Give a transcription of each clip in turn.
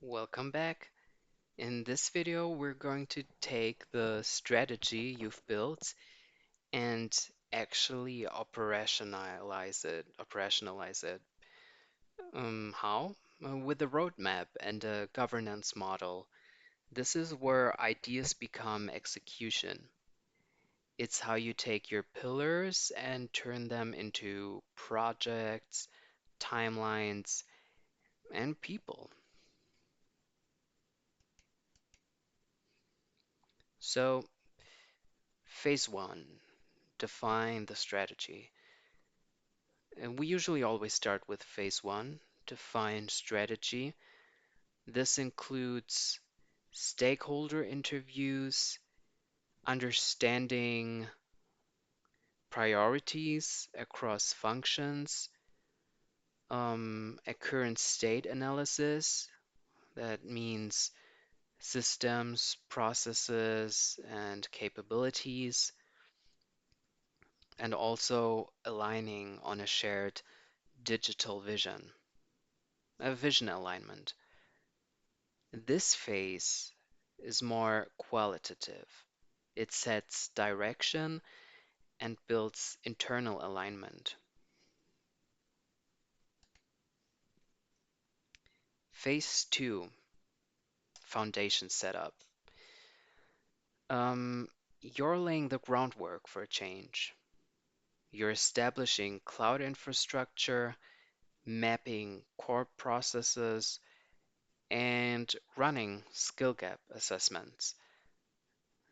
Welcome back. In this video, we're going to take the strategy you've built and actually operationalize it. How? With a roadmap and a governance model. This is where ideas become execution. It's how you take your pillars and turn them into projects, timelines, and people. So, phase one, define the strategy. And we usually always start with phase one, define strategy. This includes stakeholder interviews, understanding priorities across functions, a current state analysis. That means systems, processes, and capabilities, and also aligning on a shared digital vision, a vision alignment. This phase is more qualitative. It sets direction and builds internal alignment. Phase two, foundation setup. Um, you're laying the groundwork for change. You're establishing cloud infrastructure, mapping core processes, and running skill gap assessments.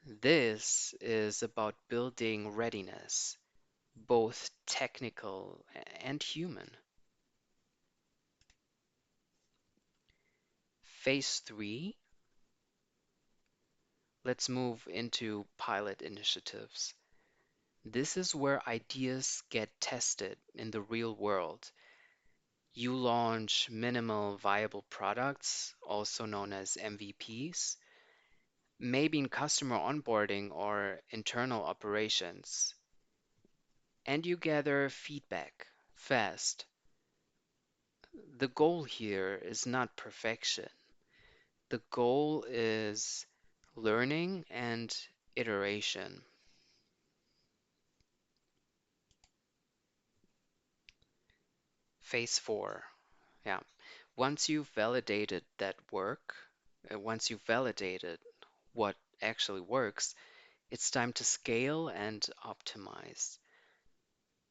This is about building readiness, both technical and human. Phase three, let's move into pilot initiatives. This is where ideas get tested in the real world. You launch minimal viable products, also known as MVPs, maybe in customer onboarding or internal operations, and you gather feedback fast. The goal here is not perfection. The goal is learning and iteration. Phase four. Yeah. Once you've validated what actually works, it's time to scale and optimize.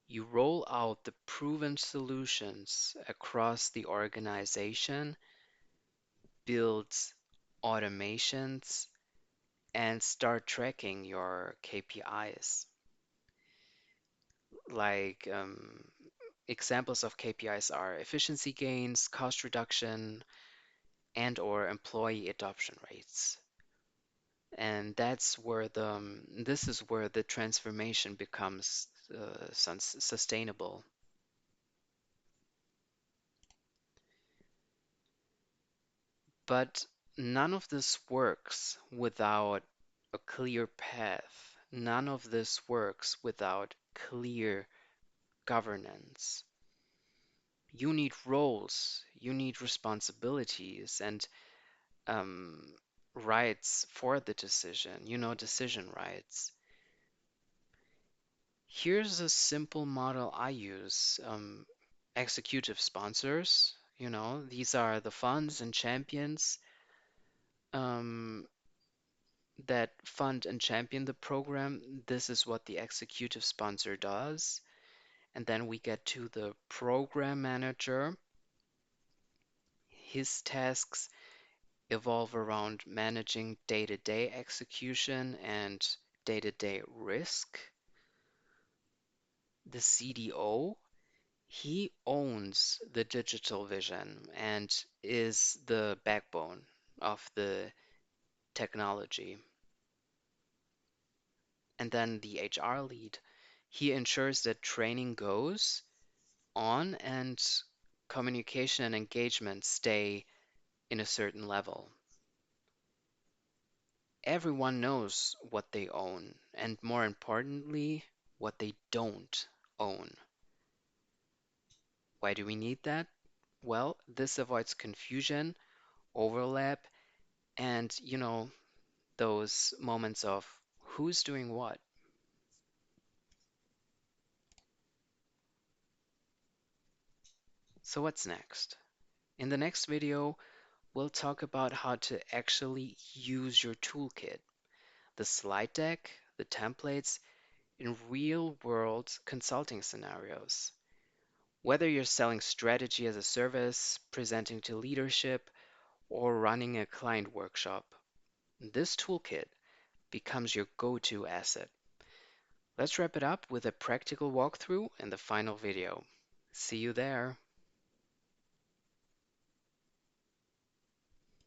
You roll out the proven solutions across the organization, build automations, and start tracking your KPIs. Like examples of KPIs are efficiency gains, cost reduction, and or employee adoption rates. And this is where the transformation becomes sustainable. But none of this works without a clear path. None of this works without clear governance. You need roles, you need responsibilities, and um, rights for the decision, decision rights. Here's a simple model I use. Executive sponsors, these are the funds and champions um, that fund and champion the program. This is what the executive sponsor does. And then we get to the program manager. His tasks evolve around managing day-to-day execution and day-to-day risk. The CDO, he owns the digital vision and is the backbone of the technology. And then the HR lead, he ensures that training goes on and communication and engagement stay in a certain level. Everyone knows what they own, and more importantly, what they don't own. Why do we need that? Well, this avoids confusion overlap, and those moments of who's doing what. So what's next? In the next video, we'll talk about how to actually use your toolkit, the slide deck, the templates in real world consulting scenarios. Whether you're selling strategy as a service, presenting to leadership, or running a client workshop, this toolkit becomes your go-to asset. Let's wrap it up with a practical walkthrough in the final video. See you there.